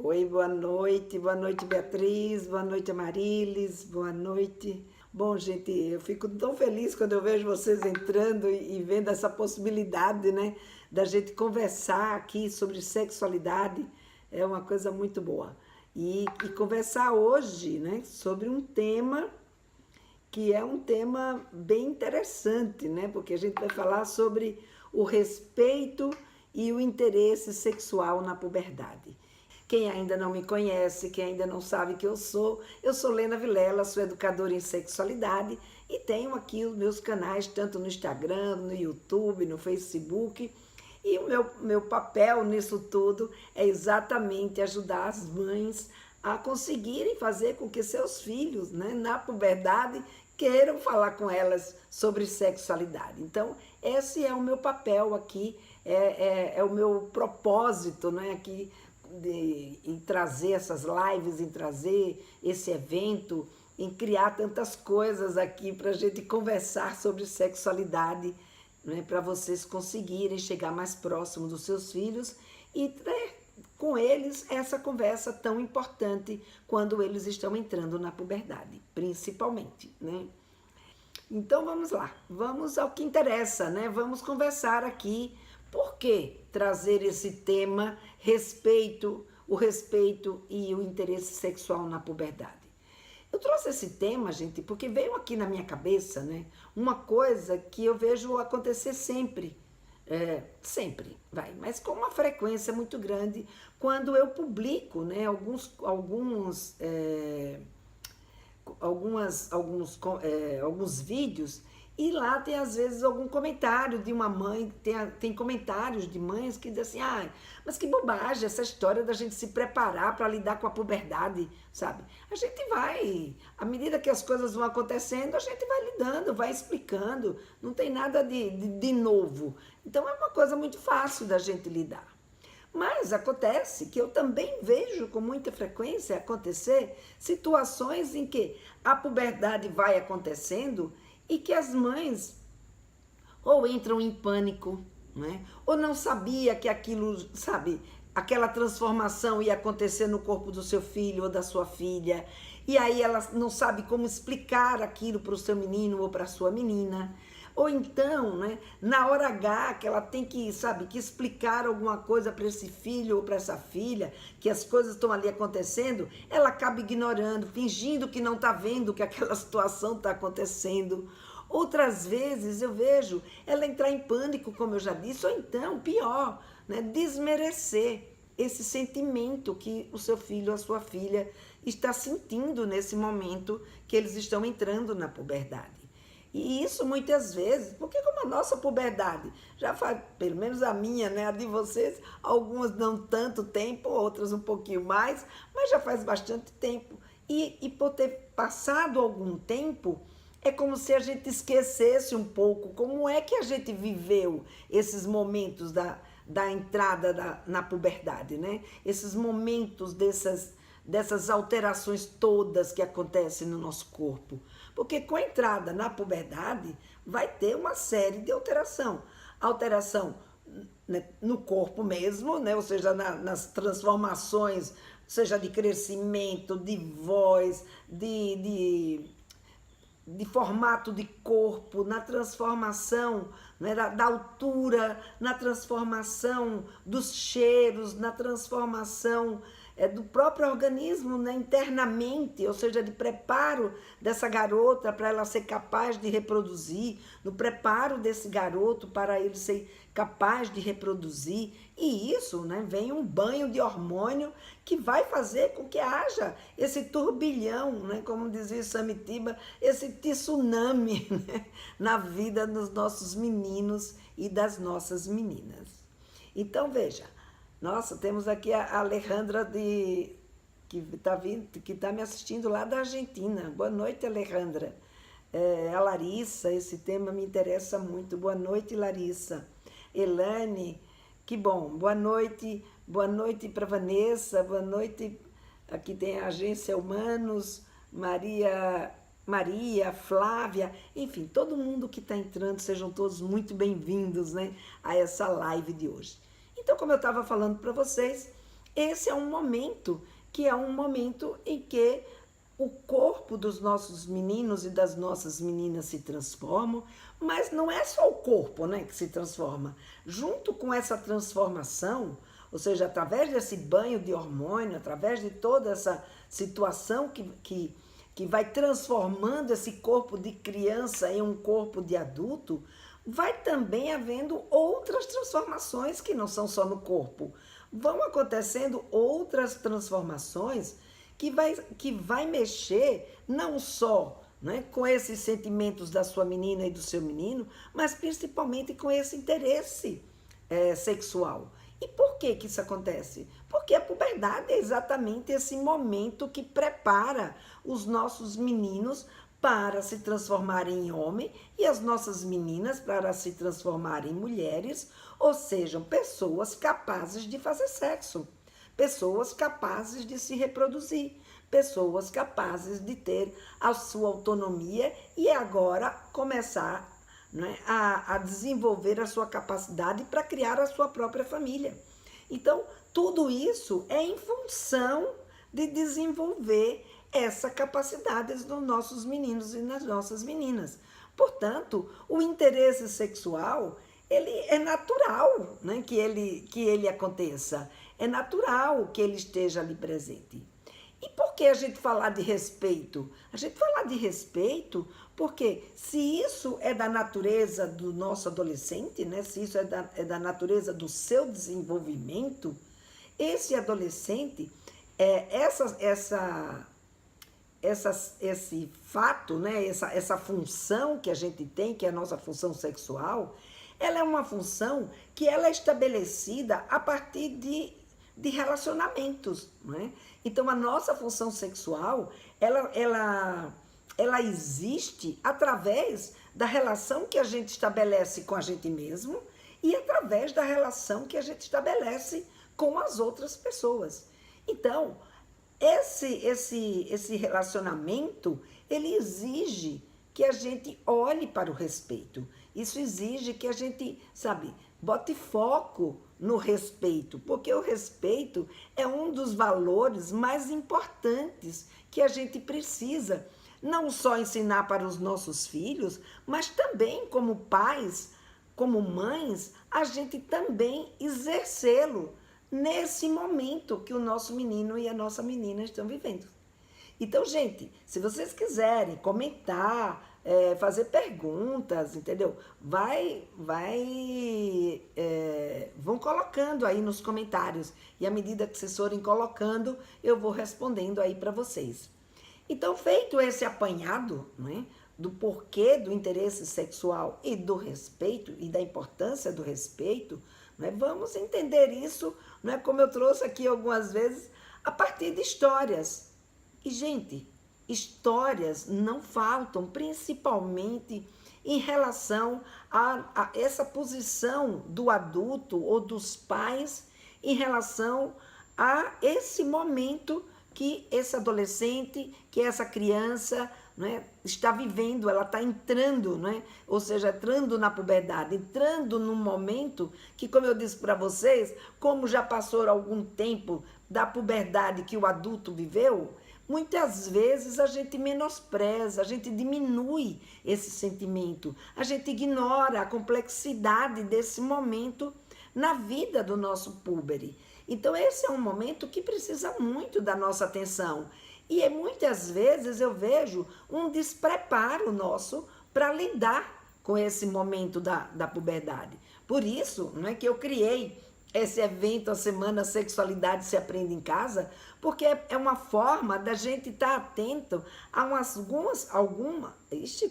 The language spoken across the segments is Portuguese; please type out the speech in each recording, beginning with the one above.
Oi, boa noite Beatriz, boa noite Amarilis, boa noite. Bom, gente, eu fico tão feliz quando eu vejo vocês entrando e vendo essa possibilidade, né, da gente conversar aqui sobre sexualidade, é uma coisa muito boa. E conversar hoje, né, sobre um tema que é um tema bem interessante, né, porque a gente vai falar sobre o respeito e o interesse sexual na puberdade. Quem ainda não me conhece, quem ainda não sabe que eu sou Lena Vilela, sou educadora em sexualidade e tenho aqui os meus canais, tanto no Instagram, no YouTube, no Facebook. E o meu papel nisso tudo é exatamente ajudar as mães a conseguirem fazer com que seus filhos, né, na puberdade, queiram falar com elas sobre sexualidade. Então, esse é o meu papel aqui, é o meu propósito, né, aqui em trazer essas lives, em trazer esse evento, em criar tantas coisas aqui para a gente conversar sobre sexualidade, né, para vocês conseguirem chegar mais próximo dos seus filhos e ter com eles essa conversa tão importante quando eles estão entrando na puberdade, principalmente, né? Então vamos lá, vamos ao que interessa, né? Vamos conversar aqui por que trazer esse tema o respeito e o interesse sexual na puberdade. Eu trouxe esse tema, gente, porque veio aqui na minha cabeça, né? Uma coisa que eu vejo acontecer sempre, sempre, mas com uma frequência muito grande, quando eu publico, né, alguns vídeos, e lá tem às vezes algum comentário de uma mãe, tem comentários de mães que dizem assim, mas que bobagem essa história da gente se preparar para lidar com a puberdade, sabe? A gente vai, à medida que as coisas vão acontecendo, a gente vai lidando, vai explicando, não tem nada de novo. Então é uma coisa muito fácil da gente lidar. Mas acontece que eu também vejo com muita frequência acontecer situações em que a puberdade vai acontecendo e que as mães ou entram em pânico, né? Ou não sabia que aquilo, sabe, aquela transformação ia acontecer no corpo do seu filho ou da sua filha, e aí ela não sabe como explicar aquilo para o seu menino ou para a sua menina. Ou então, né, na hora H, que ela tem que, sabe, que explicar alguma coisa para esse filho ou para essa filha, que as coisas estão ali acontecendo, ela acaba ignorando, fingindo que não está vendo que aquela situação está acontecendo. Outras vezes eu vejo ela entrar em pânico, como eu já disse, ou então, pior, né, desmerecer esse sentimento que o seu filho ou a sua filha está sentindo nesse momento que eles estão entrando na puberdade. E isso muitas vezes, porque como a nossa puberdade já faz, pelo menos a minha, né, a de vocês, algumas não tanto tempo, outras um pouquinho mais, mas já faz bastante tempo. E por ter passado algum tempo, é como se a gente esquecesse um pouco como é que a gente viveu esses momentos da entrada na puberdade, né? Esses momentos dessas alterações todas que acontecem no nosso corpo. Porque com a entrada na puberdade vai ter uma série de alteração. Alteração, né, no corpo mesmo, né? Ou seja, nas transformações, seja de crescimento, de voz, de formato de corpo, na transformação, né, da altura, na transformação dos cheiros, na transformação do próprio organismo, né, internamente, ou seja, de preparo dessa garota para ela ser capaz de reproduzir, no preparo desse garoto para ele ser capaz de reproduzir. E isso, né, vem um banho de hormônio que vai fazer com que haja esse turbilhão, né, como dizia Samitiba, esse tsunami, né, na vida dos nossos meninos e das nossas meninas. Então, veja, nossa, temos aqui a Alejandra que tá me assistindo lá da Argentina. Boa noite, Alejandra. A Larissa, esse tema me interessa muito. Boa noite, Larissa. Elane, que bom. Boa noite para Vanessa. Boa noite. Aqui tem a Agência Humanos, Maria, Flávia, enfim, todo mundo que está entrando, sejam todos muito bem-vindos, né, a essa live de hoje. Então, como eu estava falando para vocês, esse é um momento que é um momento em que o corpo dos nossos meninos e das nossas meninas se transformam, mas não é só o corpo, né, que se transforma. Junto com essa transformação, ou seja, através desse banho de hormônio, através de toda essa situação que vai transformando esse corpo de criança em um corpo de adulto, vai também havendo outras transformações que não são só no corpo. Vão acontecendo outras transformações que vai mexer não só, né, com esses sentimentos da sua menina e do seu menino, mas principalmente com esse interesse sexual. E por que isso acontece? Porque a puberdade é exatamente esse momento que prepara os nossos meninos para se transformarem em homem e as nossas meninas para se transformarem em mulheres, ou sejam, pessoas capazes de fazer sexo, pessoas capazes de se reproduzir, pessoas capazes de ter a sua autonomia e agora começar, né, a desenvolver a sua capacidade para criar a sua própria família. Então, tudo isso é em função de desenvolver essa capacidade dos nossos meninos e das nossas meninas. Portanto, o interesse sexual, ele é natural, né, que ele aconteça. É natural que ele esteja ali presente. E por que a gente falar de respeito? A gente falar de respeito porque se isso é da natureza do nosso adolescente, né, se isso é da natureza do seu desenvolvimento, esse adolescente, esse fato, né, essa função que a gente tem, que é a nossa função sexual, ela é uma função que ela é estabelecida a partir de relacionamentos, né? Então, a nossa função sexual, ela existe através da relação que a gente estabelece com a gente mesmo e através da relação que a gente estabelece com as outras pessoas. Então, esse relacionamento, ele exige que a gente olhe para o respeito. Isso exige que a gente, sabe, bote foco no respeito, porque o respeito é um dos valores mais importantes que a gente precisa não só ensinar para os nossos filhos, mas também como pais, como mães, a gente também exercê-lo nesse momento que o nosso menino e a nossa menina estão vivendo. Então, gente, se vocês quiserem comentar, fazer perguntas, entendeu? Vão colocando aí nos comentários. E à medida que vocês forem colocando, eu vou respondendo aí para vocês. Então, feito esse apanhado, né, do porquê do interesse sexual e do respeito, e da importância do respeito, né, vamos entender isso, né, como eu trouxe aqui algumas vezes, a partir de histórias. E, gente, histórias não faltam, principalmente em relação a essa posição do adulto ou dos pais em relação a esse momento que esse adolescente, que essa criança, né, está vivendo, ela está entrando, né, ou seja, entrando na puberdade, entrando num momento que, como eu disse para vocês, como já passou algum tempo da puberdade que o adulto viveu, muitas vezes a gente menospreza, a gente diminui esse sentimento, a gente ignora a complexidade desse momento na vida do nosso púbere. Então, esse é um momento que precisa muito da nossa atenção. E muitas vezes eu vejo um despreparo nosso para lidar com esse momento da puberdade. Por isso, não é que eu criei esse evento, a Semana Sexualidade se Aprende em Casa, porque é uma forma da gente estar atento a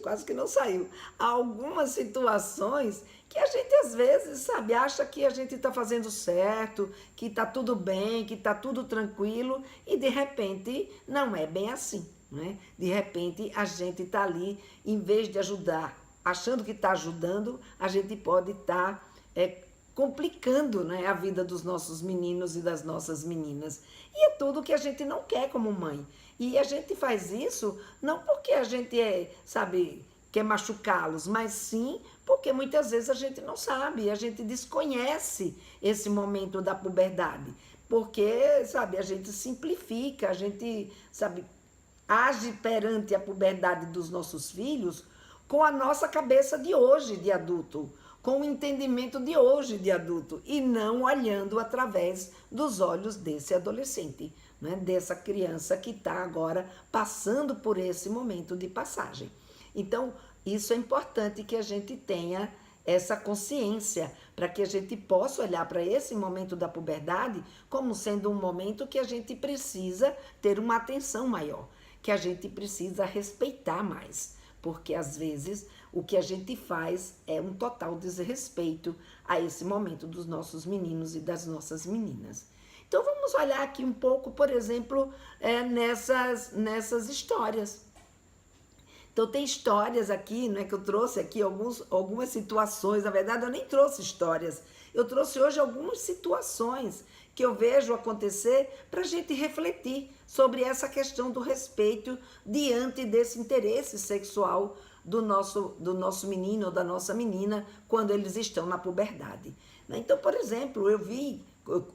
quase que não saiu, a algumas situações que a gente às vezes, sabe, acha que a gente está fazendo certo, que está tudo bem, que está tudo tranquilo, e de repente não é bem assim, né? De repente a gente está ali, em vez de ajudar, achando que está ajudando, a gente pode estar complicando, né, a vida dos nossos meninos e das nossas meninas. E é tudo que a gente não quer como mãe. E a gente faz isso não porque a gente quer machucá-los, mas sim porque muitas vezes a gente não sabe, a gente desconhece esse momento da puberdade. porque, sabe, a gente simplifica, a gente, sabe, age perante a puberdade dos nossos filhos com a nossa cabeça de hoje, de adulto, com o entendimento de hoje, de adulto, e não olhando através dos olhos desse adolescente, né? Dessa criança que está agora passando por esse momento de passagem. Então, isso é importante que a gente tenha essa consciência, para que a gente possa olhar para esse momento da puberdade como sendo um momento que a gente precisa ter uma atenção maior, que a gente precisa respeitar mais, porque às vezes o que a gente faz é um total desrespeito a esse momento dos nossos meninos e das nossas meninas. Então vamos olhar aqui um pouco, por exemplo, nessas histórias. Então tem histórias aqui, né, que eu trouxe aqui algumas situações, na verdade eu nem trouxe histórias, eu trouxe hoje algumas situações que eu vejo acontecer para a gente refletir sobre essa questão do respeito diante desse interesse sexual do nosso menino ou da nossa menina quando eles estão na puberdade. Então, por exemplo,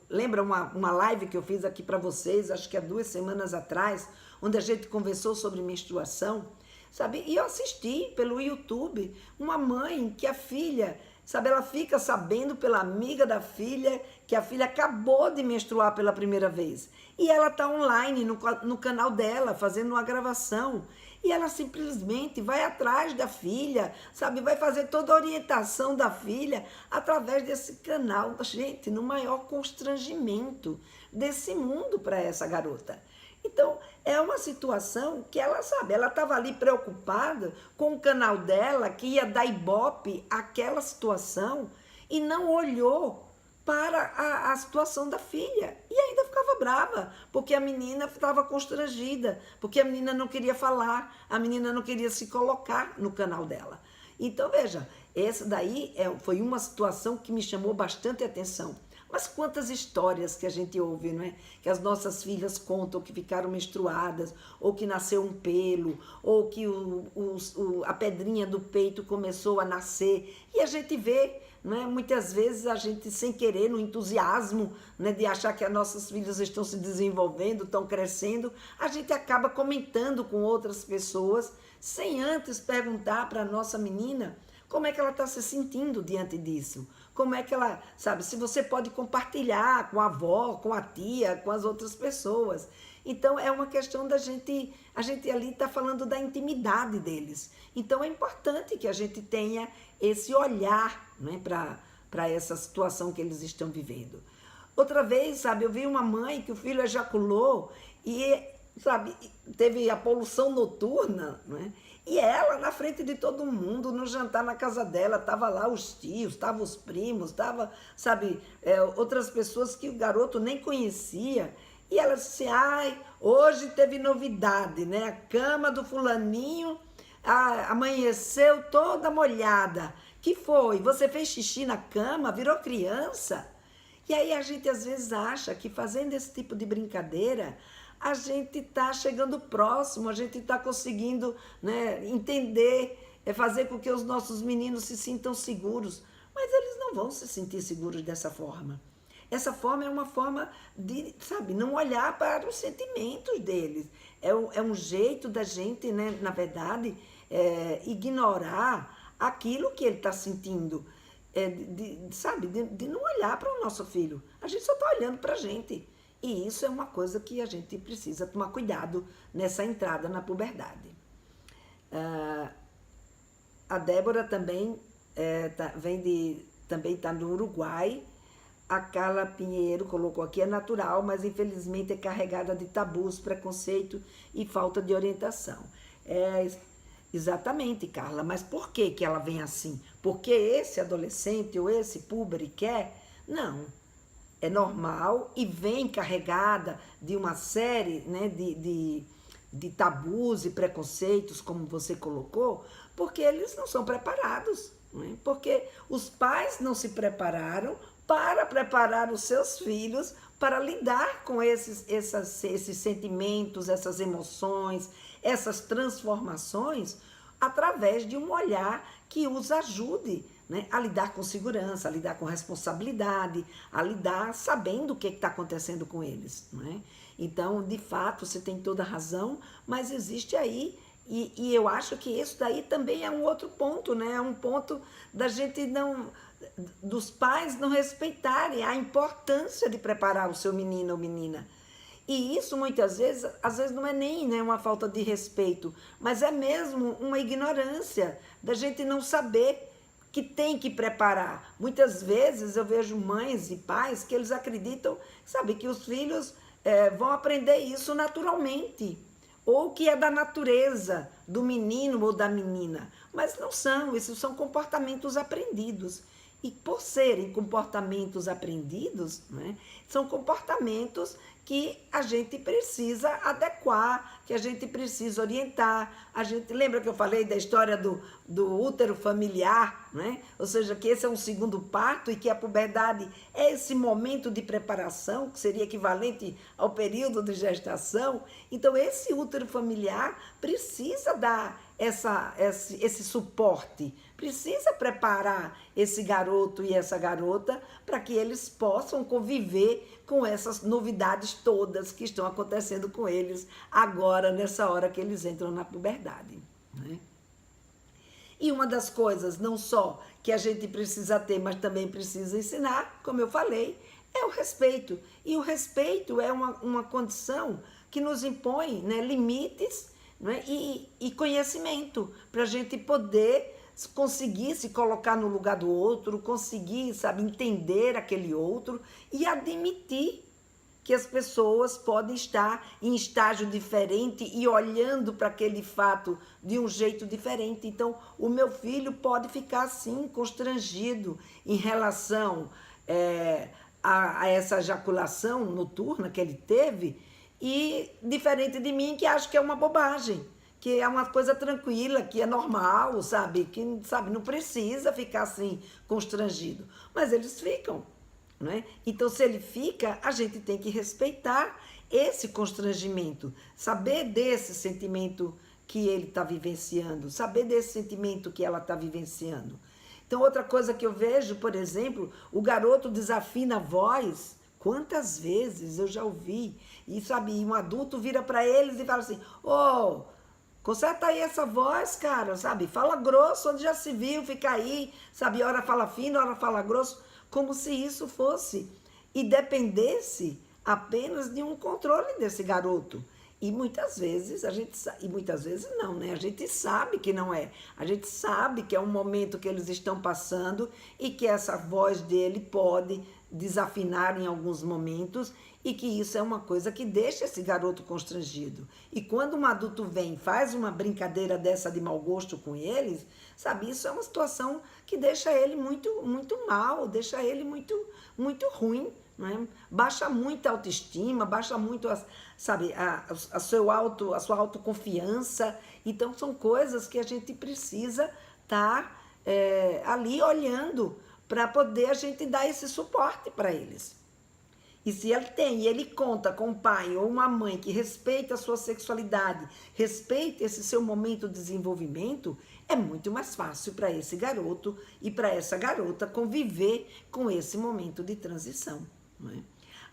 lembra uma live que eu fiz aqui para vocês, acho que há 2 semanas atrás, onde a gente conversou sobre menstruação, sabe? E eu assisti pelo YouTube uma mãe que a filha, sabe, ela fica sabendo pela amiga da filha que a filha acabou de menstruar pela primeira vez. E ela está online no canal dela, fazendo uma gravação. E ela simplesmente vai atrás da filha, sabe? Vai fazer toda a orientação da filha através desse canal. Gente, no maior constrangimento desse mundo para essa garota. Então, é uma situação que ela sabe, ela estava ali preocupada com o canal dela, que ia dar ibope àquela situação, e não olhou para a situação da filha. E ainda ficava brava, porque a menina estava constrangida, porque a menina não queria falar, a menina não queria se colocar no canal dela. Então, veja, essa daí foi uma situação que me chamou bastante atenção. Mas quantas histórias que a gente ouve, não é? Que as nossas filhas contam que ficaram menstruadas, ou que nasceu um pelo, ou que a pedrinha do peito começou a nascer. E a gente vê, não é? Muitas vezes a gente, sem querer, no entusiasmo, né, de achar que as nossas filhas estão se desenvolvendo, estão crescendo, a gente acaba comentando com outras pessoas, sem antes perguntar para a nossa menina como é que ela está se sentindo diante disso. Como é que ela, sabe, se você pode compartilhar com a avó, com a tia, com as outras pessoas. Então, é uma questão a gente ali está falando da intimidade deles. Então, é importante que a gente tenha esse olhar, né, para essa situação que eles estão vivendo. Outra vez, sabe, eu vi uma mãe que o filho ejaculou e, sabe, teve a poluição noturna, né? E ela, na frente de todo mundo, no jantar na casa dela, tava lá os tios, tava os primos, tava, sabe, outras pessoas que o garoto nem conhecia. E ela disse, ai, hoje teve novidade, né? A cama do fulaninho amanheceu toda molhada. Que foi? Você fez xixi na cama? Virou criança? E aí a gente às vezes acha que fazendo esse tipo de brincadeira, a gente está chegando próximo, a gente está conseguindo, né, entender, fazer com que os nossos meninos se sintam seguros. Mas eles não vão se sentir seguros dessa forma. Essa forma é uma forma de, sabe, não olhar para os sentimentos deles. É um jeito da gente, né, na verdade, ignorar aquilo que ele está sentindo. Sabe, de não olhar para o nosso filho. A gente só está olhando para a gente. E isso é uma coisa que a gente precisa tomar cuidado nessa entrada na puberdade. A Débora também também está no Uruguai. A Carla Pinheiro colocou aqui, é natural, mas infelizmente é carregada de tabus, preconceito e falta de orientação. Exatamente, Carla, mas por que ela vem assim? Porque esse adolescente ou esse púber quer? Não. É normal e vem carregada de uma série, né, de tabus e preconceitos, como você colocou, porque eles não são preparados, né? Porque os pais não se prepararam para preparar os seus filhos para lidar com esses sentimentos, essas emoções, essas transformações, através de um olhar que os ajude, né, a lidar com segurança, a lidar com responsabilidade, a lidar sabendo o que está acontecendo com eles. Né? Então, de fato, você tem toda a razão, mas existe aí, e eu acho que isso daí também é um outro ponto, né? É um ponto da gente não, dos pais não respeitarem a importância de preparar o seu menino ou menina. E isso muitas vezes, às vezes não é nem, né, uma falta de respeito, mas é mesmo uma ignorância da gente não saber que tem que preparar. Muitas vezes eu vejo mães e pais que eles acreditam, sabe, que os filhos vão aprender isso naturalmente, ou que é da natureza do menino ou da menina, mas não são, esses são comportamentos aprendidos. E por serem comportamentos aprendidos, né, são comportamentos que a gente precisa adequar, que a gente precisa orientar. A gente lembra que eu falei da história do útero familiar, né? Ou seja, que esse é um segundo parto e que a puberdade é esse momento de preparação, que seria equivalente ao período de gestação. Então, esse útero familiar precisa dar esse suporte, precisa preparar esse garoto e essa garota para que eles possam conviver com essas novidades todas que estão acontecendo com eles agora, nessa hora que eles entram na puberdade. Né? E uma das coisas, não só que a gente precisa ter, mas também precisa ensinar, como eu falei, é o respeito. E o respeito é uma condição que nos impõe, né, limites, né, e conhecimento para a gente poder conseguir se colocar no lugar do outro, conseguir, sabe, entender aquele outro e admitir que as pessoas podem estar em estágio diferente e olhando para aquele fato de um jeito diferente. Então, o meu filho pode ficar, assim, constrangido em relação a essa ejaculação noturna que ele teve e diferente de mim, que acho que é uma bobagem, que é uma coisa tranquila, que é normal, sabe? Que, sabe, não precisa ficar assim constrangido. Mas eles ficam, né? Então, se ele fica, a gente tem que respeitar esse constrangimento, saber desse sentimento que ele está vivenciando, saber desse sentimento que ela está vivenciando. Então, outra coisa que eu vejo, por exemplo, o garoto desafina a voz. Quantas vezes eu já ouvi, e sabe, um adulto vira para eles e fala assim, ô, conserta aí essa voz, cara, sabe? Fala grosso, onde já se viu, fica aí, sabe? Hora fala fino, hora fala grosso, como se isso fosse e dependesse apenas de um controle desse garoto. E muitas vezes e muitas vezes não, né? A gente sabe que não é. A gente sabe que é um momento que eles estão passando e que essa voz dele pode desafinar em alguns momentos e que isso é uma coisa que deixa esse garoto constrangido. E quando um adulto vem e faz uma brincadeira dessa de mau gosto com eles, sabe, isso é uma situação que deixa ele muito, muito mal, deixa ele muito, muito ruim, né? Baixa muito a autoestima, baixa muito, sabe, a sua autoconfiança. Então, são coisas que a gente precisa estar ali olhando para poder a gente dar esse suporte para eles. E se ele tem, e ele conta com um pai ou uma mãe que respeita a sua sexualidade, respeita esse seu momento de desenvolvimento, é muito mais fácil para esse garoto e para essa garota conviver com esse momento de transição. Não é?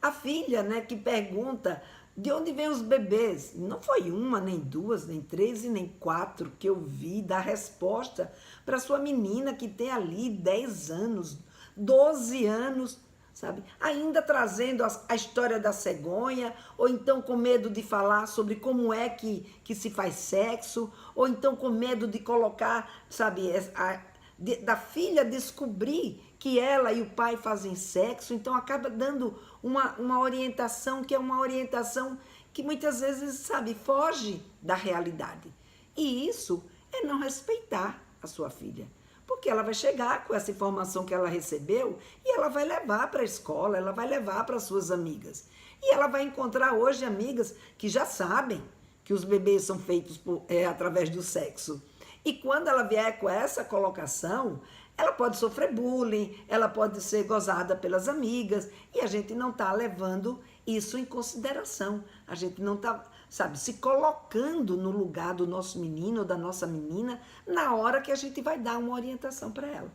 A filha, né, que pergunta de onde vêm os bebês, não foi uma, nem duas, nem três e nem quatro que eu vi dar resposta para sua menina que tem ali 10 anos, 12 anos, sabe? Ainda trazendo a história da cegonha, ou então com medo de falar sobre como é que se faz sexo, ou então com medo de colocar, sabe, da filha descobrir que ela e o pai fazem sexo, então acaba dando uma orientação que é uma orientação que muitas vezes, sabe, foge da realidade. E isso é não respeitar a sua filha. Porque ela vai chegar com essa informação que ela recebeu e ela vai levar para a escola, ela vai levar para suas amigas. E ela vai encontrar hoje amigas que já sabem que os bebês são feitos através do sexo. E quando ela vier com essa colocação, ela pode sofrer bullying, ela pode ser gozada pelas amigas e a gente não está levando isso em consideração. A gente não está, sabe, se colocando no lugar do nosso menino ou da nossa menina na hora que a gente vai dar uma orientação para ela.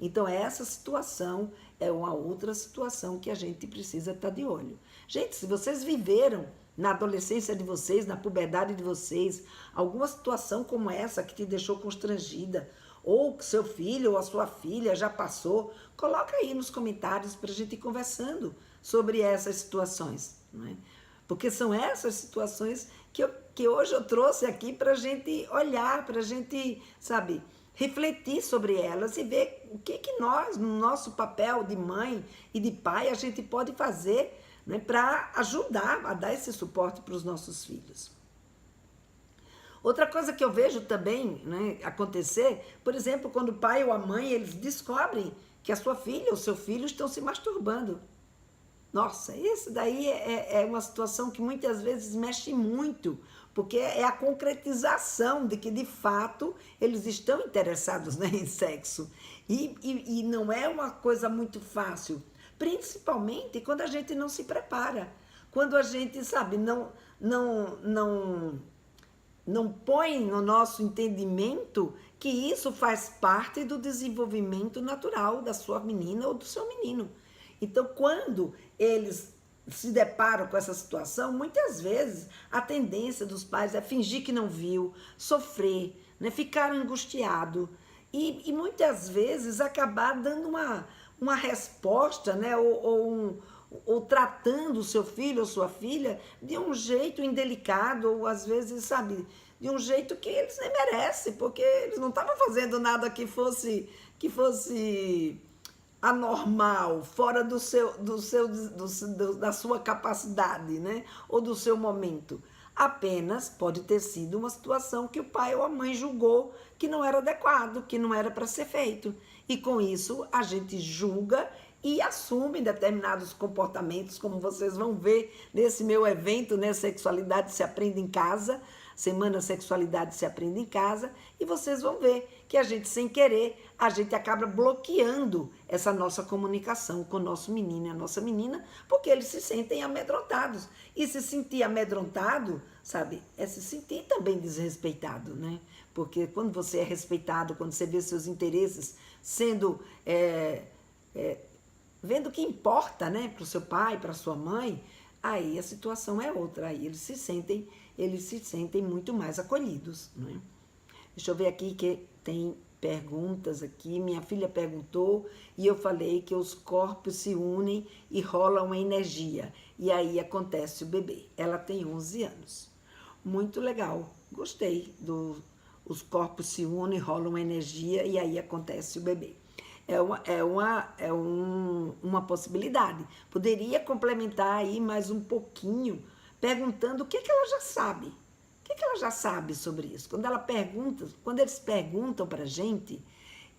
Então, essa situação é uma outra situação que a gente precisa estar de olho. Gente, se vocês viveram na adolescência de vocês, na puberdade de vocês, alguma situação como essa que te deixou constrangida, ou que seu filho ou a sua filha já passou, coloca aí nos comentários para a gente ir conversando sobre essas situações, não é? Porque são essas situações que hoje eu trouxe aqui para a gente olhar, para a gente, sabe, refletir sobre elas e ver o que nós, no nosso papel de mãe e de pai, a gente pode fazer, né, para ajudar a dar esse suporte para os nossos filhos. Outra coisa que eu vejo também, né, acontecer, por exemplo, quando o pai ou a mãe eles descobrem que a sua filha ou seu filho estão se masturbando. Nossa, isso daí é uma situação que muitas vezes mexe muito, porque é a concretização de que, de fato, eles estão interessados, né, em sexo. E não é uma coisa muito fácil, principalmente quando a gente não se prepara, quando a gente, sabe, não põe no nosso entendimento que isso faz parte do desenvolvimento natural da sua menina ou do seu menino. Então, quando eles se deparam com essa situação, muitas vezes a tendência dos pais é fingir que não viu, sofrer, né, ficar angustiado e muitas vezes acabar dando uma resposta, né, ou tratando o seu filho ou sua filha de um jeito indelicado, ou às vezes, sabe, de um jeito que eles nem merecem, porque eles não estavam fazendo nada que fosse anormal, fora da sua capacidade, né? Ou do seu momento. Apenas pode ter sido uma situação que o pai ou a mãe julgou que não era adequado, que não era para ser feito. E com isso a gente julga e assume determinados comportamentos, como vocês vão ver nesse meu evento, né? Sexualidade se aprende em casa, Semana Sexualidade se aprende em casa, e vocês vão ver que a gente, sem querer, a gente acaba bloqueando essa nossa comunicação com o nosso menino e a nossa menina, porque eles se sentem amedrontados. E se sentir amedrontado, sabe, é se sentir também desrespeitado, né? Porque quando você é respeitado, quando você vê seus interesses sendo vendo o que importa, né, para o seu pai, para a sua mãe, aí a situação é outra, aí eles se sentem muito mais acolhidos, né? Deixa eu ver aqui que tem perguntas aqui. Minha filha perguntou e eu falei que os corpos se unem e rola uma energia, e aí acontece o bebê. Ela tem 11 anos. Muito legal, gostei os corpos se unem, rola uma energia e aí acontece o bebê. Uma possibilidade. Poderia complementar aí mais um pouquinho, perguntando o que ela já sabe. O que ela já sabe sobre isso? Quando eles perguntam para a gente,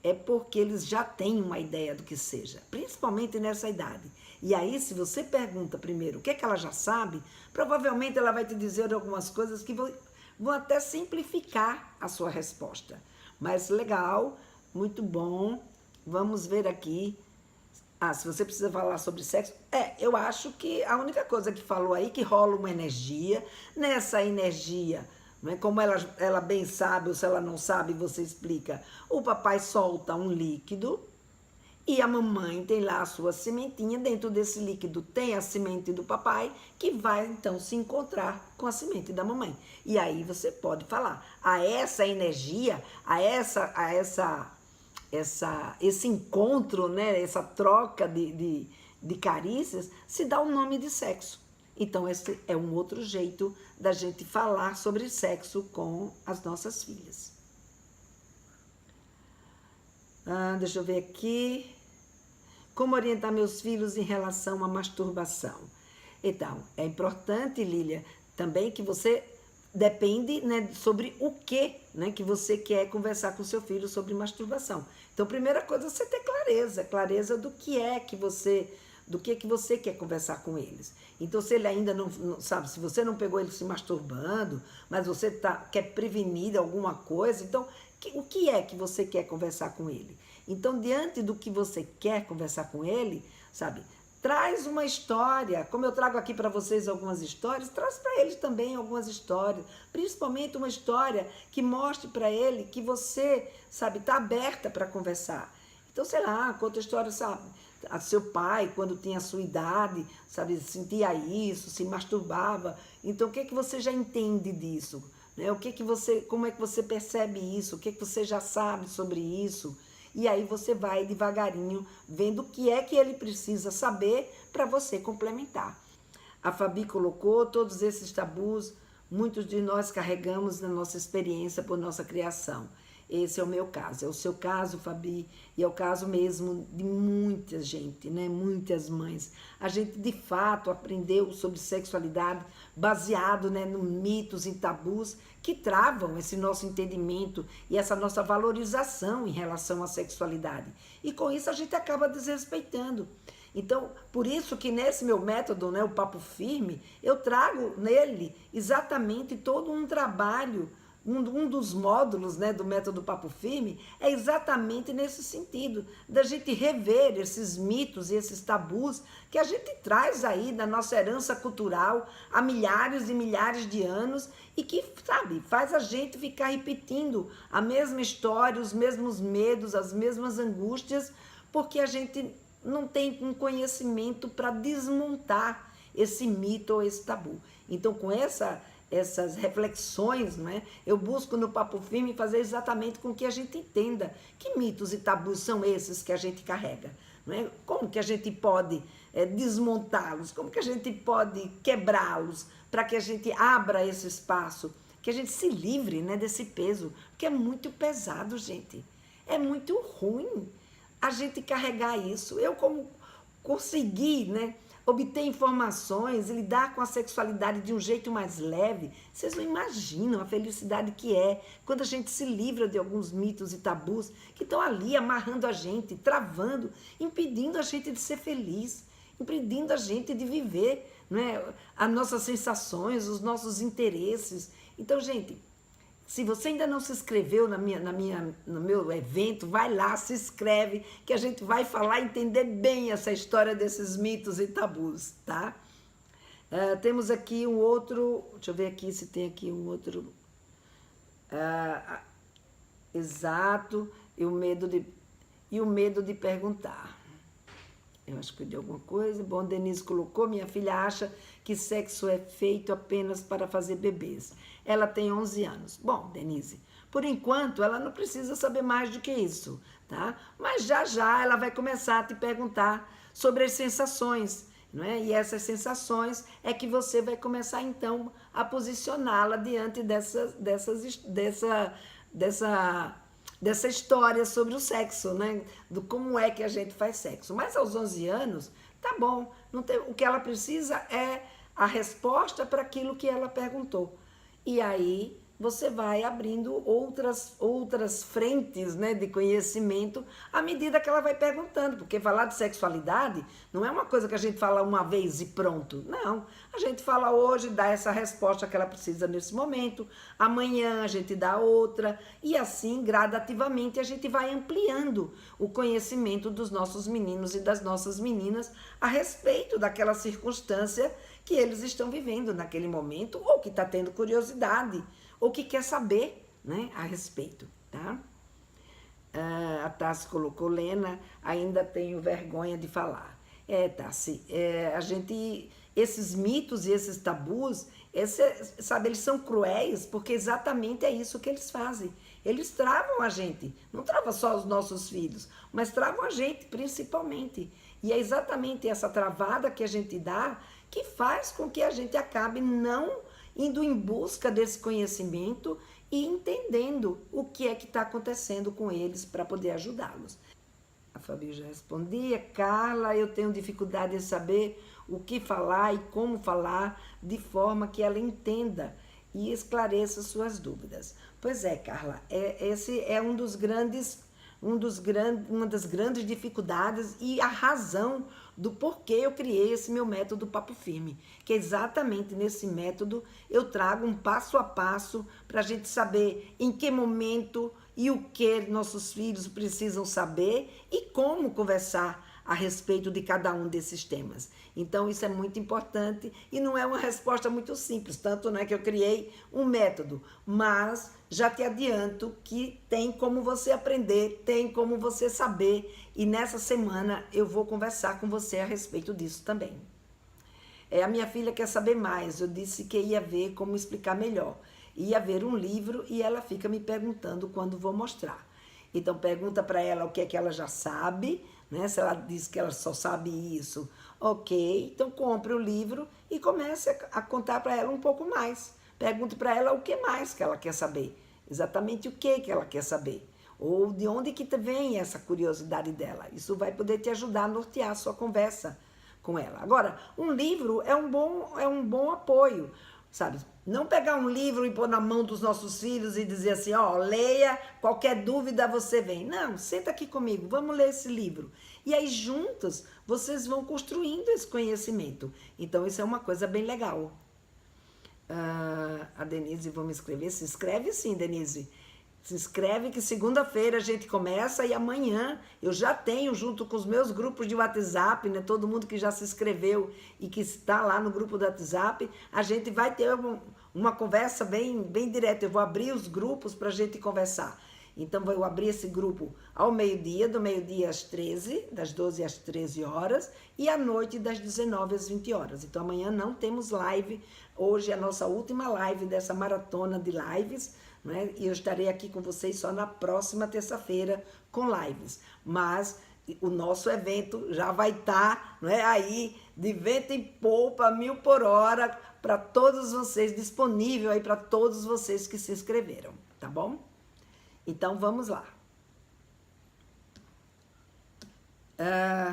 é porque eles já têm uma ideia do que seja, principalmente nessa idade. E aí, se você pergunta primeiro o que ela já sabe, provavelmente ela vai te dizer algumas coisas que vão até simplificar a sua resposta. Mas legal, muito bom. Vamos ver aqui. Se você precisa falar sobre sexo, eu acho que a única coisa que falou aí, que rola uma energia, nessa energia, né, como ela bem sabe, ou se ela não sabe, você explica, o papai solta um líquido e a mamãe tem lá a sua sementinha, dentro desse líquido tem a semente do papai, que vai então se encontrar com a semente da mamãe. E aí você pode falar, a essa energia, esse encontro, né, essa troca de carícias, se dá o nome de sexo. Então, esse é um outro jeito da gente falar sobre sexo com as nossas filhas. Deixa eu ver aqui. Como orientar meus filhos em relação à masturbação? Então, é importante, Lília, também que você... Depende, né, sobre o que, né, que você quer conversar com seu filho sobre masturbação. Então, primeira coisa é você ter clareza do que você quer conversar com eles. Então, se ele ainda não sabe, se você não pegou ele se masturbando, mas você quer prevenir alguma coisa, então, o que é que você quer conversar com ele? Então, diante do que você quer conversar com ele, sabe, traz uma história, como eu trago aqui para vocês algumas histórias, traz para eles também algumas histórias, principalmente uma história que mostre para ele que você, sabe, está aberta para conversar. Então, sei lá, conta a história, sabe? A seu pai, quando tinha a sua idade, sabe, sentia isso, se masturbava. Então, o que é que você já entende disso? Né? O que é que você, como é que você percebe isso? O que é que você já sabe sobre isso? E aí você vai devagarinho vendo o que é que ele precisa saber para você complementar. A Fabi colocou todos esses tabus, muitos de nós carregamos na nossa experiência por nossa criação. Esse é o meu caso, é o seu caso, Fabi, e é o caso mesmo de muita gente, né? Muitas mães. A gente, de fato, aprendeu sobre sexualidade baseado, né, nos mitos e tabus que travam esse nosso entendimento e essa nossa valorização em relação à sexualidade. E com isso a gente acaba desrespeitando. Então, por isso que nesse meu método, né, o Papo Firme, eu trago nele exatamente todo um trabalho. Um dos módulos, né, do método Papo Firme é exatamente nesse sentido, da gente rever esses mitos e esses tabus que a gente traz aí da nossa herança cultural há milhares e milhares de anos e que, sabe, faz a gente ficar repetindo a mesma história, os mesmos medos, as mesmas angústias, porque a gente não tem um conhecimento para desmontar esse mito ou esse tabu. Então, com essas reflexões, não é? Eu busco no Papo Firme fazer exatamente com que a gente entenda que mitos e tabus são esses que a gente carrega. Não é? Como que a gente pode desmontá-los, como que a gente pode quebrá-los para que a gente abra esse espaço, que a gente se livre, né, desse peso, porque é muito pesado, gente. É muito ruim a gente carregar isso. Eu como consegui, né, obter informações e lidar com a sexualidade de um jeito mais leve, vocês não imaginam a felicidade que é quando a gente se livra de alguns mitos e tabus que estão ali amarrando a gente, travando, impedindo a gente de ser feliz, impedindo a gente de viver, não é, as nossas sensações, os nossos interesses. Então, gente, se você ainda não se inscreveu no meu evento, vai lá, se inscreve, que a gente vai falar e entender bem essa história desses mitos e tabus, tá? Temos aqui um outro, deixa eu ver aqui se tem aqui um outro. Exato, e o medo de perguntar. Eu acho que eu de alguma coisa. Bom, Denise colocou, minha filha acha que sexo é feito apenas para fazer bebês. Ela tem 11 anos. Bom, Denise, por enquanto ela não precisa saber mais do que isso, tá? Mas já já ela vai começar a te perguntar sobre as sensações, não é? E essas sensações é que você vai começar então a posicioná-la diante dessa história sobre o sexo, né? Do como é que a gente faz sexo. Mas aos 11 anos, tá bom. Não tem, o que ela precisa é a resposta para aquilo que ela perguntou. E aí você vai abrindo outras frentes, né, de conhecimento à medida que ela vai perguntando, porque falar de sexualidade não é uma coisa que a gente fala uma vez e pronto, não, a gente fala hoje, dá essa resposta que ela precisa nesse momento, amanhã a gente dá outra, e assim gradativamente a gente vai ampliando o conhecimento dos nossos meninos e das nossas meninas a respeito daquela circunstância que eles estão vivendo naquele momento, ou que está tendo curiosidade, ou que quer saber, né, a respeito, tá? A Tassi colocou, Lena, ainda tenho vergonha de falar. Tassi, a gente, esses mitos e esses tabus, sabe, eles são cruéis, porque exatamente é isso que eles fazem. Eles travam a gente, não travam só os nossos filhos, mas travam a gente, principalmente. E é exatamente essa travada que a gente dá que faz com que a gente acabe não indo em busca desse conhecimento e entendendo o que é que está acontecendo com eles para poder ajudá-los. A Fabi já respondia. Carla, eu tenho dificuldade em saber o que falar e como falar de forma que ela entenda e esclareça suas dúvidas. Pois é, Carla, esse é uma das grandes dificuldades e a razão do porquê eu criei esse meu método Papo Firme, que é exatamente nesse método eu trago um passo a passo para a gente saber em que momento e o que nossos filhos precisam saber e como conversar a respeito de cada um desses temas. Então, isso é muito importante e não é uma resposta muito simples, tanto não é que eu criei um método, mas já te adianto que tem como você aprender, tem como você saber, e nessa semana eu vou conversar com você a respeito disso também. A minha filha quer saber mais, eu disse que ia ver como explicar melhor. Ia ver um livro e ela fica me perguntando quando vou mostrar. Então pergunta para ela o que é que ela já sabe, né? Se ela diz que ela só sabe isso, ok, então compre o livro e comece a contar para ela um pouco mais. Pergunte para ela o que mais que ela quer saber, exatamente o que ela quer saber, ou de onde que vem essa curiosidade dela. Isso vai poder te ajudar a nortear a sua conversa com ela. Agora, um livro é um bom apoio, sabe? Não pegar um livro e pôr na mão dos nossos filhos e dizer assim, ó, leia, qualquer dúvida você vem. Não, senta aqui comigo, vamos ler esse livro. E aí juntos vocês vão construindo esse conhecimento. Então isso é uma coisa bem legal. A Denise, vou me inscrever? Se inscreve sim, Denise. Se inscreve que segunda-feira a gente começa e amanhã eu já tenho, junto com os meus grupos de WhatsApp, né, todo mundo que já se inscreveu e que está lá no grupo do WhatsApp, a gente vai ter uma conversa bem direta. Eu vou abrir os grupos para a gente conversar. Então, eu abrir esse grupo ao meio-dia, do meio-dia às 13, das 12 às 13 horas, e à noite das 19 às 20 horas. Então, amanhã não temos live. Hoje é a nossa última live dessa maratona de lives, né? E eu estarei aqui com vocês só na próxima terça-feira com lives. Mas o nosso evento já vai estar, não é, aí de vento em popa, 1000 por hora, para todos vocês, disponível aí para todos vocês que se inscreveram, tá bom? Então vamos lá.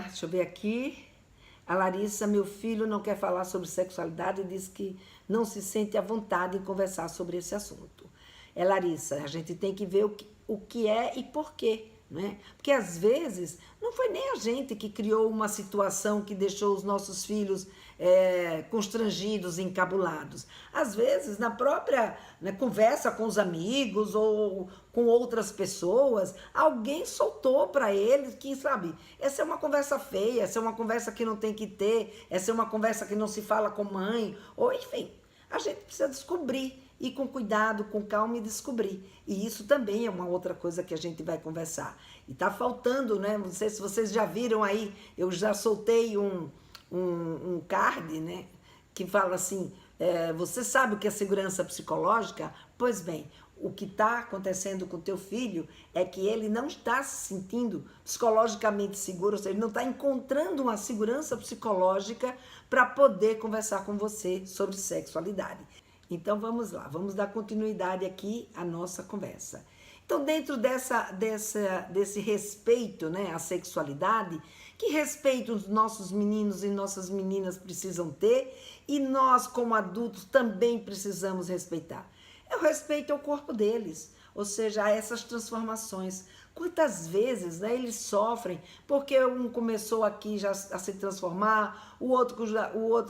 Deixa eu ver aqui. A Larissa, meu filho não quer falar sobre sexualidade e diz que não se sente à vontade em conversar sobre esse assunto. Larissa, a gente tem que ver o que é e por quê, né? Porque às vezes não foi nem a gente que criou uma situação que deixou os nossos filhos constrangidos, encabulados. Às vezes, na própria, né, conversa com os amigos ou com outras pessoas, alguém soltou para eles que, sabe, essa é uma conversa feia, essa é uma conversa que não tem que ter, essa é uma conversa que não se fala com mãe, ou enfim, a gente precisa descobrir. E com cuidado, com calma e descobrir. E isso também é uma outra coisa que a gente vai conversar. E tá faltando, né? Não sei se vocês já viram aí, eu já soltei um card, né? Que fala assim, você sabe o que é segurança psicológica? Pois bem, o que está acontecendo com o teu filho é que ele não está se sentindo psicologicamente seguro, ou seja, ele não está encontrando uma segurança psicológica para poder conversar com você sobre sexualidade. Então vamos lá, vamos dar continuidade aqui à nossa conversa. Então, dentro desse respeito, né, à sexualidade, que respeito os nossos meninos e nossas meninas precisam ter e nós, como adultos, também precisamos respeitar? É o respeito ao corpo deles, ou seja, a essas transformações. Quantas vezes, né, eles sofrem porque um começou aqui já a se transformar, o outro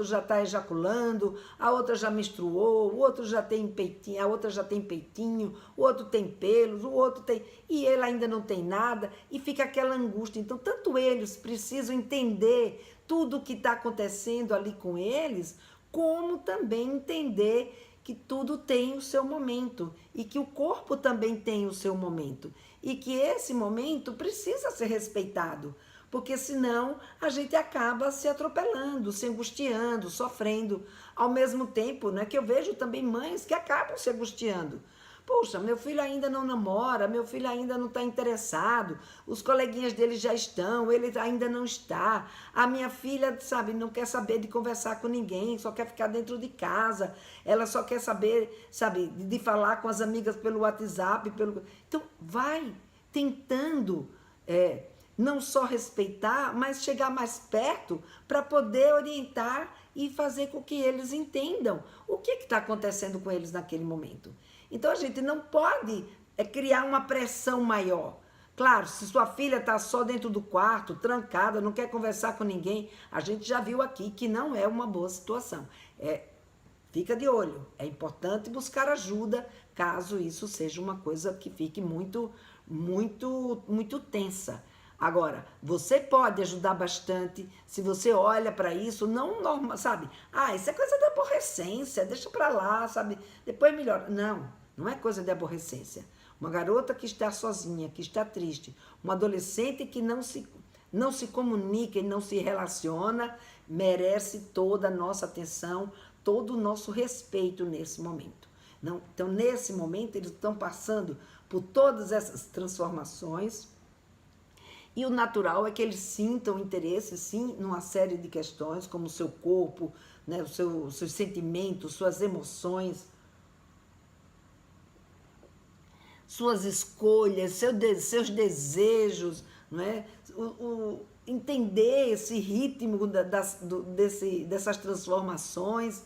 já está ejaculando, a outra já menstruou, o outro já tem peitinho, a outra já tem peitinho, o outro tem pelos, o outro tem... E ele ainda não tem nada e fica aquela angústia. Então, tanto eles precisam entender tudo o que está acontecendo ali com eles, como também entender que tudo tem o seu momento e que o corpo também tem o seu momento e que esse momento precisa ser respeitado, porque senão a gente acaba se atropelando, se angustiando, sofrendo, ao mesmo tempo, né, que eu vejo também mães que acabam se angustiando. Poxa, meu filho ainda não namora, meu filho ainda não está interessado, os coleguinhas dele já estão, ele ainda não está. A minha filha, sabe, não quer saber de conversar com ninguém, só quer ficar dentro de casa, ela só quer saber, sabe, de falar com as amigas pelo WhatsApp. Então, vai tentando não só respeitar, mas chegar mais perto para poder orientar e fazer com que eles entendam o que está acontecendo com eles naquele momento. Então, a gente não pode criar uma pressão maior. Claro, se sua filha está só dentro do quarto, trancada, não quer conversar com ninguém, a gente já viu aqui que não é uma boa situação. Fica de olho. É importante buscar ajuda, caso isso seja uma coisa que fique muito tensa. Agora, você pode ajudar bastante se você olha para isso, não normal, sabe? Ah, isso é coisa de aborrecência, deixa para lá, sabe? Depois melhora. Não, não é coisa de aborrecência. Uma garota que está sozinha, que está triste, uma adolescente que não se comunica e não se relaciona, merece toda a nossa atenção, todo o nosso respeito nesse momento. Não, então, nesse momento, eles estão passando por todas essas transformações. E o natural é que eles sintam interesse, sim, numa série de questões, como o seu corpo, né, seus sentimentos, suas emoções, suas escolhas, seus desejos, não é? Entender esse ritmo dessas transformações,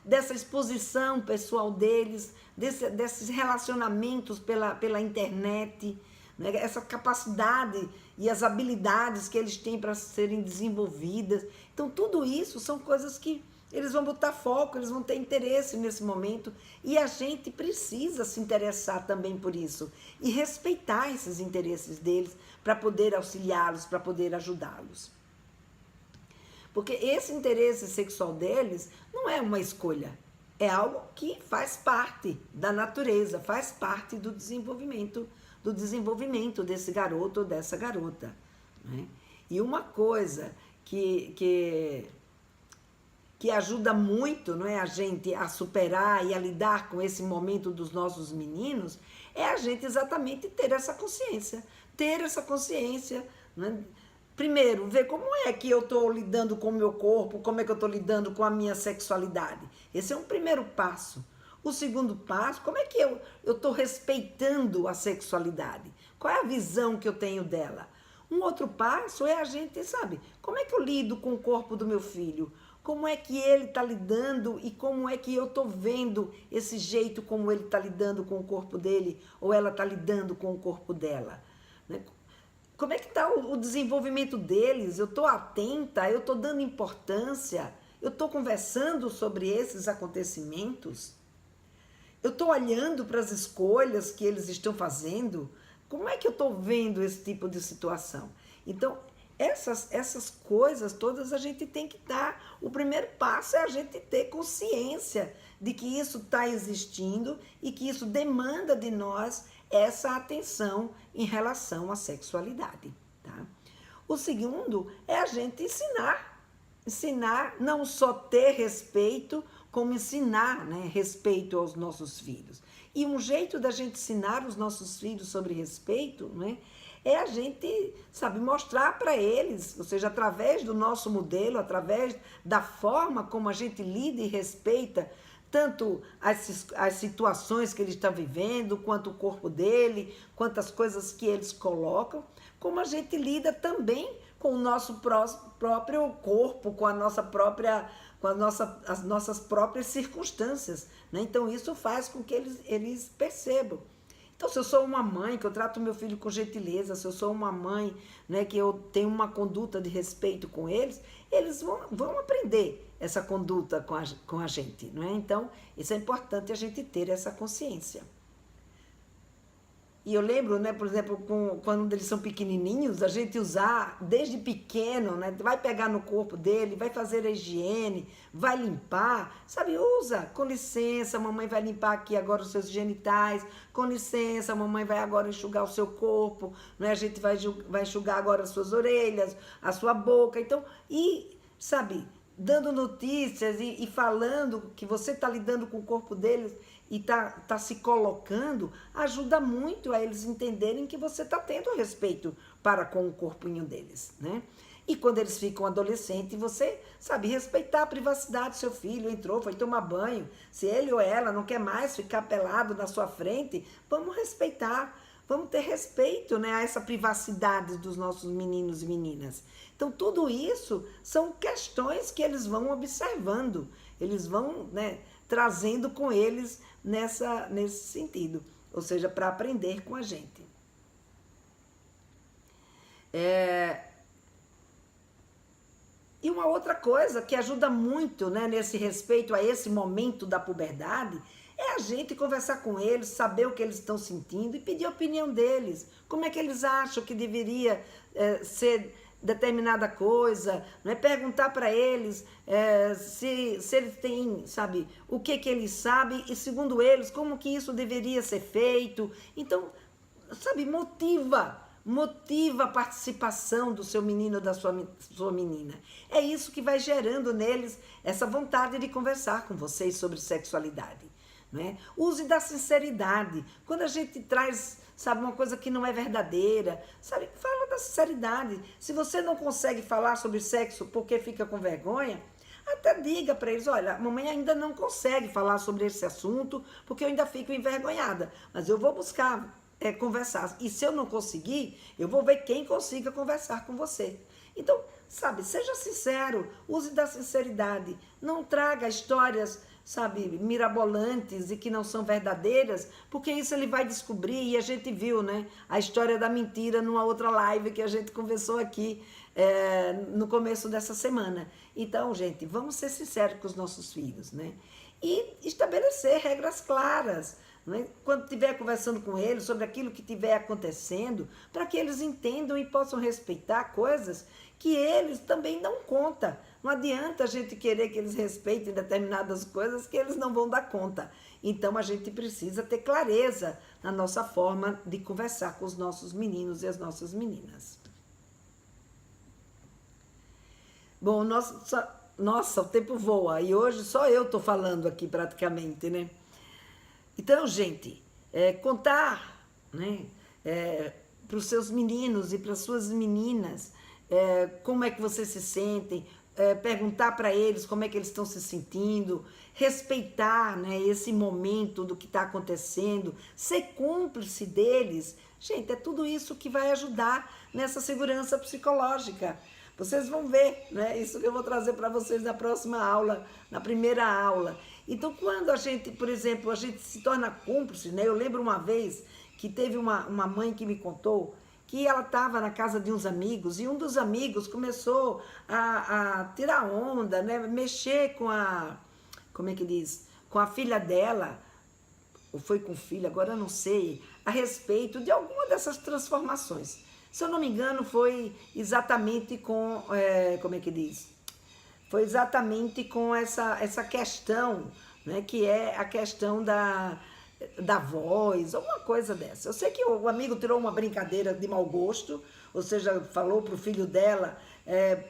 dessa exposição pessoal deles, desses relacionamentos pela internet, né? Essa capacidade e as habilidades que eles têm para serem desenvolvidas. Então, tudo isso são coisas que eles vão botar foco, eles vão ter interesse nesse momento, e a gente precisa se interessar também por isso e respeitar esses interesses deles para poder auxiliá-los, para poder ajudá-los. Porque esse interesse sexual deles não é uma escolha, é algo que faz parte da natureza, faz parte do desenvolvimento desse garoto ou dessa garota, né? E uma coisa que ajuda muito, não é, a gente a superar e a lidar com esse momento dos nossos meninos, é a gente exatamente ter essa consciência, né? Primeiro, ver como é que eu estou lidando com o meu corpo, como é que eu estou lidando com a minha sexualidade. Esse é um primeiro passo. O segundo passo, como é que eu estou respeitando a sexualidade? Qual é a visão que eu tenho dela? Um outro passo é a gente, sabe, como é que eu lido com o corpo do meu filho? Como é que ele está lidando e como é que eu estou vendo esse jeito como ele está lidando com o corpo dele ou ela está lidando com o corpo dela, né? Como é que está o desenvolvimento deles? Eu estou atenta, eu estou dando importância, eu estou conversando sobre esses acontecimentos, eu estou olhando para as escolhas que eles estão fazendo. Como é que eu estou vendo esse tipo de situação? Então, essas coisas todas a gente tem que dar. O primeiro passo é a gente ter consciência de que isso está existindo e que isso demanda de nós essa atenção em relação à sexualidade, tá? O segundo é a gente ensinar não só ter respeito, como ensinar, né, respeito aos nossos filhos. E um jeito da gente ensinar os nossos filhos sobre respeito, né, é a gente, sabe, mostrar para eles, ou seja, através do nosso modelo, através da forma como a gente lida e respeita tanto as situações que ele está vivendo, quanto o corpo dele, quanto as coisas que eles colocam, como a gente lida também com o nosso próprio corpo, com as nossas próprias circunstâncias, né? Então, isso faz com que eles percebam. Então, se eu sou uma mãe que eu trato meu filho com gentileza, se eu sou uma mãe, né, que eu tenho uma conduta de respeito com eles vão aprender essa conduta com a gente, não é? Então, isso é importante a gente ter essa consciência. E eu lembro, né, por exemplo, quando eles são pequenininhos, a gente usar desde pequeno, né, vai pegar no corpo dele, vai fazer a higiene, vai limpar, sabe, usa, com licença, mamãe vai limpar aqui agora os seus genitais, com licença, mamãe vai agora enxugar o seu corpo, né, a gente vai enxugar agora as suas orelhas, a sua boca, então, e, sabe, dando notícias e falando que você está lidando com o corpo deles, e tá se colocando, ajuda muito a eles entenderem que você está tendo respeito para com o corpinho deles, né? E quando eles ficam adolescentes, você sabe respeitar a privacidade do seu filho, entrou, foi tomar banho, se ele ou ela não quer mais ficar pelado na sua frente, vamos respeitar, vamos ter respeito, né, a essa privacidade dos nossos meninos e meninas. Então, tudo isso são questões que eles vão observando, eles vão, né, trazendo com eles nesse sentido, ou seja, para aprender com a gente. E uma outra coisa que ajuda muito, né, nesse respeito a esse momento da puberdade, é a gente conversar com eles, saber o que eles estão sentindo e pedir a opinião deles. Como é que eles acham que deveria ser determinada coisa, não é? Perguntar para eles se eles têm, sabe, o que eles sabem e, segundo eles, como que isso deveria ser feito. Então, sabe, motiva a participação do seu menino ou da sua menina. É isso que vai gerando neles essa vontade de conversar com vocês sobre sexualidade. Né? Use da sinceridade. Quando a gente traz, sabe, uma coisa que não é verdadeira, sabe, fala da sinceridade. Se você não consegue falar sobre sexo porque fica com vergonha, até diga para eles, olha, a mamãe ainda não consegue falar sobre esse assunto porque eu ainda fico envergonhada, mas eu vou buscar conversar. E se eu não conseguir, eu vou ver quem consiga conversar com você. Então, sabe, seja sincero, use da sinceridade, não traga histórias, sabe, mirabolantes e que não são verdadeiras, porque isso ele vai descobrir, e a gente viu, né, a história da mentira numa outra live que a gente conversou aqui no começo dessa semana. Então, gente, vamos ser sinceros com os nossos filhos, né, e estabelecer regras claras, né? Quando estiver conversando com eles sobre aquilo que estiver acontecendo, para que eles entendam e possam respeitar coisas que eles também dão conta. Não adianta a gente querer que eles respeitem determinadas coisas que eles não vão dar conta. Então a gente precisa ter clareza na nossa forma de conversar com os nossos meninos e as nossas meninas. Bom, nossa, o tempo voa e hoje só eu estou falando aqui praticamente, né? Então, gente, contar, né, para os seus meninos e para as suas meninas como é que vocês se sentem, perguntar para eles como é que eles estão se sentindo, respeitar, né, esse momento do que está acontecendo, ser cúmplice deles. Gente, é tudo isso que vai ajudar nessa segurança psicológica. Vocês vão ver, né? Isso que eu vou trazer para vocês na próxima aula, na primeira aula. Então, quando a gente, por exemplo, a gente se torna cúmplice, né? Eu lembro uma vez que teve uma mãe que me contou que ela estava na casa de uns amigos e um dos amigos começou a tirar onda, né? Mexer com como é que diz? Com a filha dela, ou foi com o filho, agora eu não sei, a respeito de alguma dessas transformações. Se eu não me engano, foi exatamente com, como é que diz? Foi exatamente com essa questão, né, que é a questão da voz, alguma coisa dessa. Eu sei que o amigo tirou uma brincadeira de mau gosto, ou seja, falou para o filho dela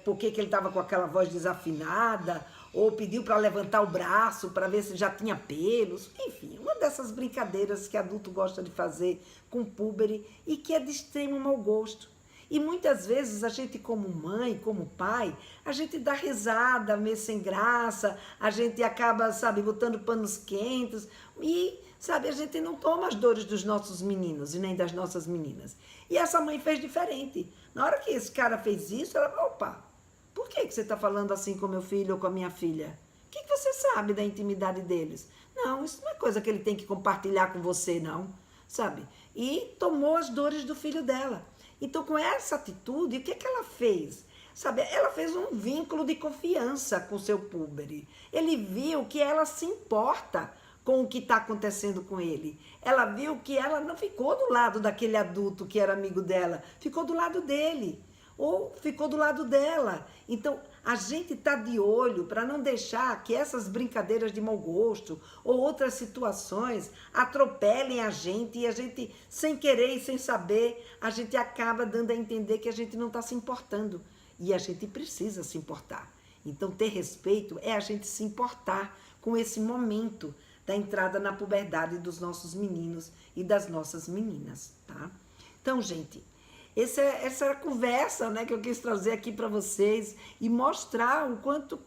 por que ele estava com aquela voz desafinada, ou pediu para levantar o braço para ver se já tinha pelos, enfim, uma dessas brincadeiras que adulto gosta de fazer com púbere e que é de extremo mau gosto. E muitas vezes a gente, como mãe, como pai, a gente dá risada, meio sem graça, a gente acaba, sabe, botando panos quentes e, sabe, a gente não toma as dores dos nossos meninos e nem das nossas meninas. E essa mãe fez diferente. Na hora que esse cara fez isso, ela falou, opa, por que você está falando assim com meu filho ou com a minha filha? O que você sabe da intimidade deles? Não, isso não é coisa que ele tem que compartilhar com você, não, sabe? E tomou as dores do filho dela. Então, com essa atitude, o que ela fez? Sabe, ela fez um vínculo de confiança com o seu púbere. Ele viu que ela se importa com o que está acontecendo com ele. Ela viu que ela não ficou do lado daquele adulto que era amigo dela, ficou do lado dele, ou ficou do lado dela. Então, a gente está de olho para não deixar que essas brincadeiras de mau gosto ou outras situações atropelem a gente e a gente, sem querer e sem saber, a gente acaba dando a entender que a gente não está se importando. E a gente precisa se importar. Então, ter respeito é a gente se importar com esse momento da entrada na puberdade dos nossos meninos e das nossas meninas, tá? Então, gente, essa é a conversa, né, que eu quis trazer aqui para vocês e mostrar o quanto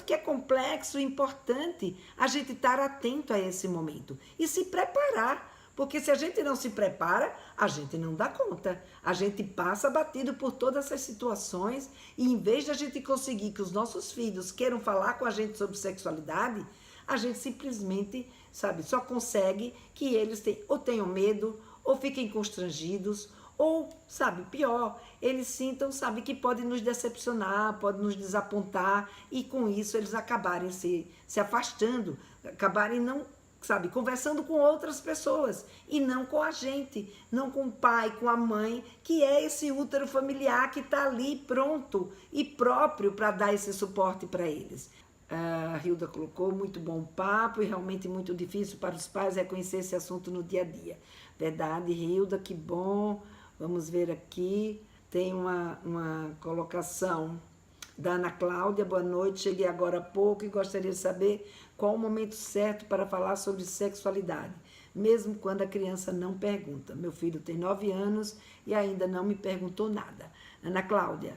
que é complexo e importante a gente estar atento a esse momento e se preparar, porque se a gente não se prepara, a gente não dá conta. A gente passa batido por todas essas situações e em vez de a gente conseguir que os nossos filhos queiram falar com a gente sobre sexualidade, a gente simplesmente, sabe, só consegue que eles ou tenham medo, ou fiquem constrangidos, Ou, sabe, pior, eles sintam, sabe, que pode nos decepcionar, pode nos desapontar, e com isso eles acabarem se afastando, acabarem não, sabe, conversando com outras pessoas, e não com a gente, não com o pai, com a mãe, que é esse útero familiar que está ali pronto e próprio para dar esse suporte para eles. A Hilda colocou, muito bom papo e realmente muito difícil para os pais reconhecer esse assunto no dia a dia. Verdade, Hilda, que bom. Vamos ver aqui, tem uma colocação da Ana Cláudia. Boa noite, cheguei agora há pouco e gostaria de saber qual o momento certo para falar sobre sexualidade, mesmo quando a criança não pergunta. Meu filho tem 9 anos e ainda não me perguntou nada. Ana Cláudia,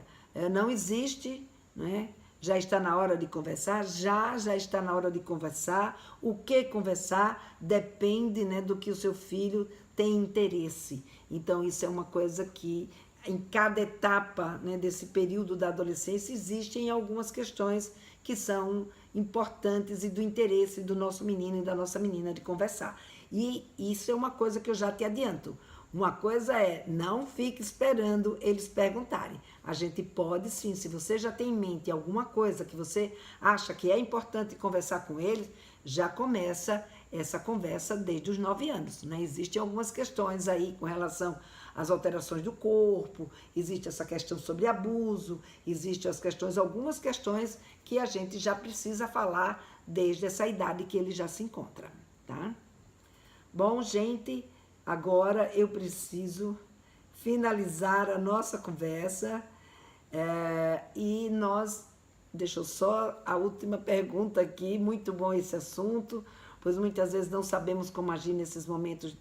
não existe, né? Já está na hora de conversar? Já está na hora de conversar. O que conversar depende, né, do que o seu filho tem interesse. Então, isso é uma coisa que, em cada etapa, né, desse período da adolescência, existem algumas questões que são importantes e do interesse do nosso menino e da nossa menina de conversar. E isso é uma coisa que eu já te adianto. Uma coisa é, não fique esperando eles perguntarem. A gente pode sim, se você já tem em mente alguma coisa que você acha que é importante conversar com eles, já começa essa conversa desde os 9 anos, né? Existem algumas questões aí com relação às alterações do corpo, existe essa questão sobre abuso, existem as questões, algumas questões que a gente já precisa falar desde essa idade que ele já se encontra, tá? Bom, gente, agora eu preciso finalizar a nossa conversa e deixa eu só a última pergunta aqui, muito bom esse assunto, pois muitas vezes não sabemos como agir nesses momentos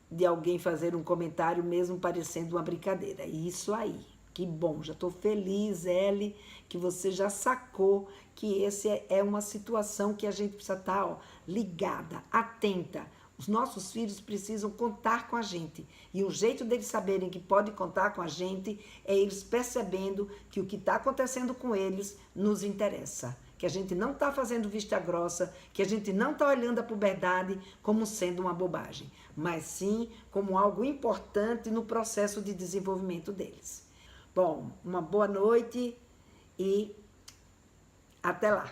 de alguém fazer um comentário mesmo parecendo uma brincadeira. Isso aí, que bom, já estou feliz, Ellie, que você já sacou que esse é uma situação que a gente precisa estar ligada, atenta. Os nossos filhos precisam contar com a gente. E o jeito deles saberem que pode contar com a gente é eles percebendo que o que está acontecendo com eles nos interessa. Que a gente não está fazendo vista grossa, que a gente não está olhando a puberdade como sendo uma bobagem, mas sim como algo importante no processo de desenvolvimento deles. Bom, uma boa noite e até lá!